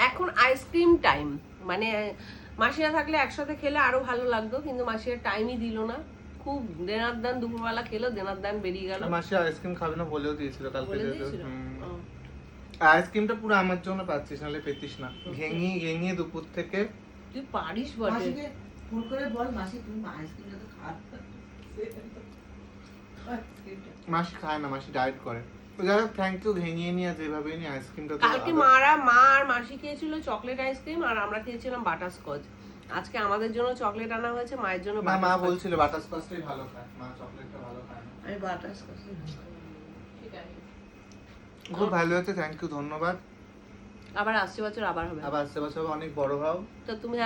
এখন ice cream time, মানে মাসিরা থাকলে একসাথে খেলে আরো ভালো লাগতো, কিন্তু মাসিরা টাইমই দিল না। খুব দেনার দান দুপুরবেলা খেলো, দেনার দান বেরিয়ে গেল। মাসি আইসক্রিম খাবে না বলেও দিয়েছিল কালকে। বলে দিয়েছিল? আইসক্রিমটা পুরো আমার জন্য পাচ্ছিস, নাহলে পেতিস না। ঘেঙিয়ে দুপুর থেকে। তুই পারিস বটে। মাসিকে ফোন করে বল, মাসি তুমি আইসক্রিমটা তো খাবে। মাসি খায় না, মাসি ডায়েট করে। তো যাই হোক, থ্যাংক ইউ ঘেঙিয়ে নিয়ে যেভাবে নিয়ে আইসক্রিমটা। কালকে মা আর মাসি খেয়েছিল চকলেট আইসক্রিম, আর আমরা খেয়েছিলাম বাটারস্কচ। আজকে আমাদের জন্য চকলেট আনা হয়েছে, মায়ের জন্য মা বাটারস্কচ। বলছিল বাটারস্কচটাই ভালো খায়, মা চকলেটটা ভালো খায় না। আমি বাটারস্কচ ঠিক আছে। খুব ভালো হয়েছে, থ্যাংক ইউ, ধন্যবাদ। আবার আসছে বছর আবার হবে। আবার আসতে বছর অনেক বড় হও। তো তুমি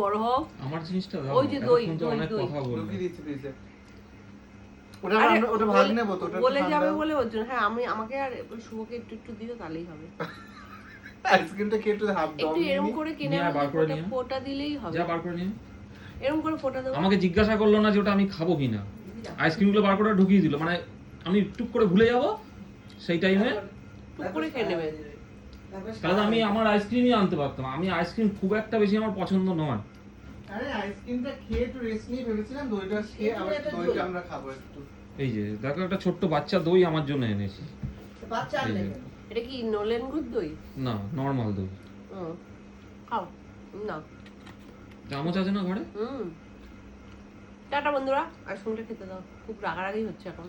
বড় হও। আমার জিনিসটা দাও। ওই যে দই, এখন তো দই, অনেক দই। কথা বলবো। লুকিয়ে দিচ্ছি ফ্রিজে। ওটা আরে, ওটা ভাগ নেবো তো, ওটা বলে যাবে বলে ওর জন্য। হ্যাঁ, আমাকে আর শুভকে একটু একটু দিও, তাহলেই হবে। আইসক্রিমটা খেয়ে একটু হাফ দাও। একটু এরকম করে কিনে নিয়ে বার করে নিয়ে। ফোঁটা দিলেই হবে। যা বার করে নিয়ে। এরকম করে ফোঁটা দেবো। আমাকে জিজ্ঞাসা করলো না যে ওটা আমি খাবো কিনা, আইসক্রিমগুলো বার করে ঢুকিয়ে দিল, মানে আমি টুক করে ভুলে যাব সেই টাইমে। টুক করে খেয়ে নেবে। তাহলে আমি আমার আইসক্রিমই আনতে পারতাম। আমি আইসক্রিম খুব একটা বেশি আমার পছন্দ নয়। আরে আইসক্রিমটা খেয়ে একটু রেস্ট নিয়ে ভেবেছিলাম দইটা খেয়ে আবার দইটা আমরা খাবো একটু। এই যে দেখো, একটা ছোট্ট বাচ্চা দই আমার জন্য এনেছি। বাচ্চা আনলে কেন? এটা কি নলেন গুড় দই? না, নর্মাল দই। খাও না। চামচ আছে না ঘরে? টাটা বন্ধুরা, আইসক্রিমটা খেতে দাও, খুব রাগারাগি হচ্ছে এখন।